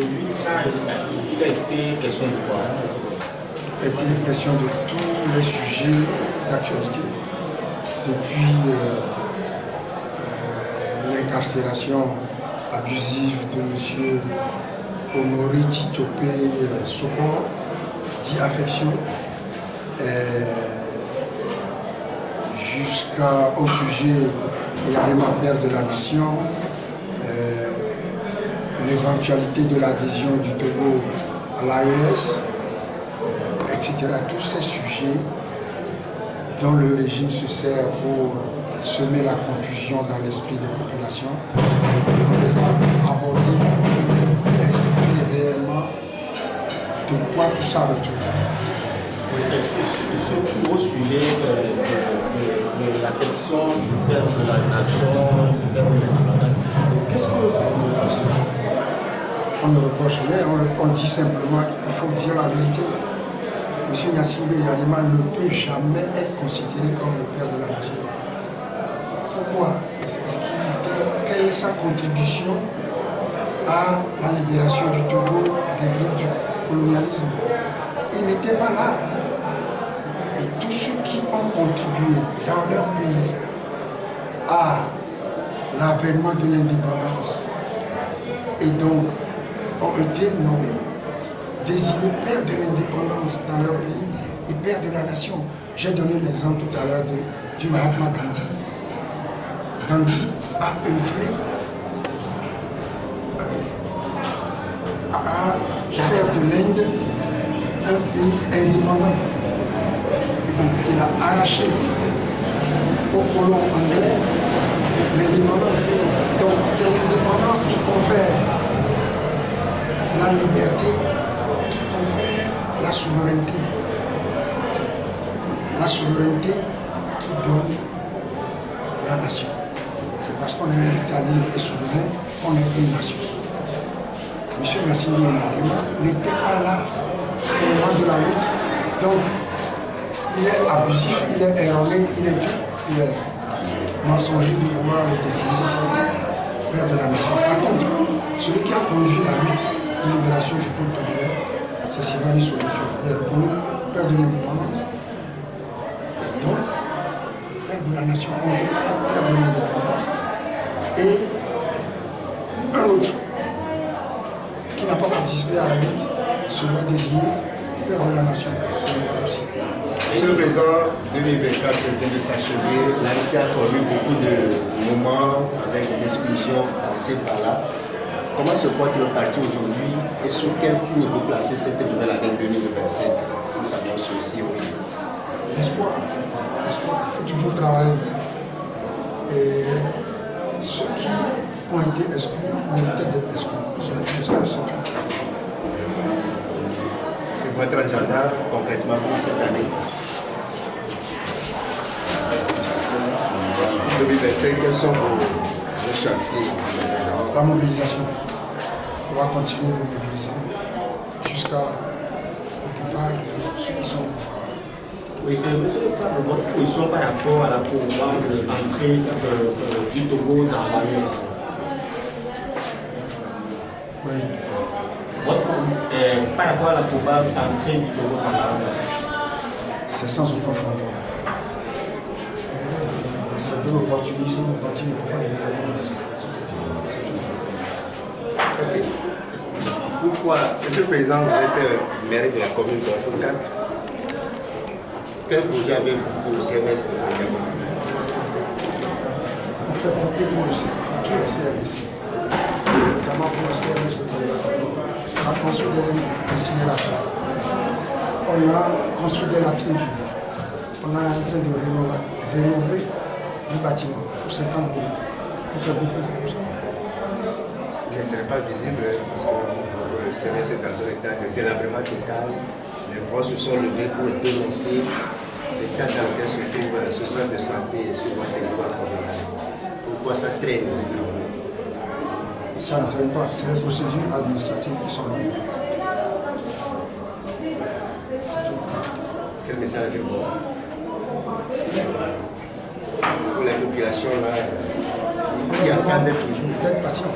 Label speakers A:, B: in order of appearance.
A: aujourd'hui, il a été question de quoi?
B: Il a été question de tous les sujets d'actualité. Depuis l'incarcération abusive de M. Honoré Titopé Sokor, dit Affection, jusqu'au sujet également père de la nation, l'éventualité de l'adhésion du Togo à l'AES, etc. Tous ces sujets dont le régime se sert pour semer la confusion dans l'esprit des populations, on les a abordés, expliquer réellement de quoi tout ça retourne.
A: Ce gros sujet de la question du père de la nation, du père de l'indépendance, qu'est-ce que vous reprochez?
B: On ne reproche rien, on dit simplement qu'il faut dire la vérité. M. Gnassingbé Yarima ne peut jamais être considéré comme le père de la nation. Pourquoi? Quelle est sa contribution à la libération du Togo des griffes du colonialisme? Il n'était pas là. Et tous ceux qui ont contribué dans leur pays à l'avènement de l'indépendance et donc ont été nommés, désignés père de l'indépendance dans leur pays et père de la nation. J'ai donné l'exemple tout à l'heure du Mahatma Gandhi. Gandhi a œuvré à faire de l'Inde un pays indépendant. Et donc il a arraché aux colons anglais l'indépendance. Donc c'est l'indépendance qui confère la liberté, qui confère la souveraineté. La souveraineté qui donne la nation. C'est parce qu'on est un État libre et souverain qu'on est une nation. M. Gnassingbé Yarima n'était pas là au moment de la lutte. Donc, il est abusif, il est erroné, il est mensonger de pouvoir le désigner père de la nation. Par contre, celui qui a conduit la lutte de libération du peuple togolais, c'est Sylvain Solikio. Il est reconnu père de l'indépendance. Et donc, père de la nation, on ne peut pas être père de l'indépendance. Et un autre qui n'a pas participé à la lutte se doit désigner père de la nation. C'est impossible.
C: Monsieur le Président, 2024 vient de s'achever. L'ANC a formé beaucoup de moments avec des discussions par-ci par-là. Comment se porte le parti aujourd'hui et sur quel signe vous placez cette nouvelle année 2025 qui s'annonce aussi aujourd'hui?
B: L'espoir. L'espoir. Il faut toujours travailler. Et ceux qui ont été exclus méritaient d'être exclus. Ils ont été exclus, c'est tout.
C: Et votre agenda concrètement pour cette année 2025, quels sont vos chantiers?
B: La mobilisation. On va continuer de mobiliser jusqu'au départ de ceux qui sont.
A: Oui, monsieur le Président, votre position par rapport à la probable entrée du Togo dans l'AES.
B: Oui.
A: Par rapport à la probable entrée du Togo dans l'AES.
B: C'est sans aucun fondement. C'est de l'opportunisme, le parti ne faut pas y répondre. C'est tout.
C: Ok. Pourquoi, Monsieur le Président, vous êtes maire de la commune de 4. Quel projet avez-vous pour le CMS de Niamey?
B: On fait beaucoup pour tous les services, notamment pour le CMS de Niamey. On a construit des incinérateurs, on a construit des latrines publiques, on est en train de rénover le bâtiment pour 50 millions. On fait beaucoup pour ça.
C: Mais ce n'est pas visible parce que le CMS est dans un état de délabrement total. Les voix se sont levées pour dénoncer l'état dans lequel se trouve ce centre de santé sur votre territoire communal. Pourquoi ça traîne?
B: Ça ne traîne pas, c'est les procédures administratives qui sont longues.
C: Quel message avez-vous pour la population là, qui attendent toujours?
B: D'être patient.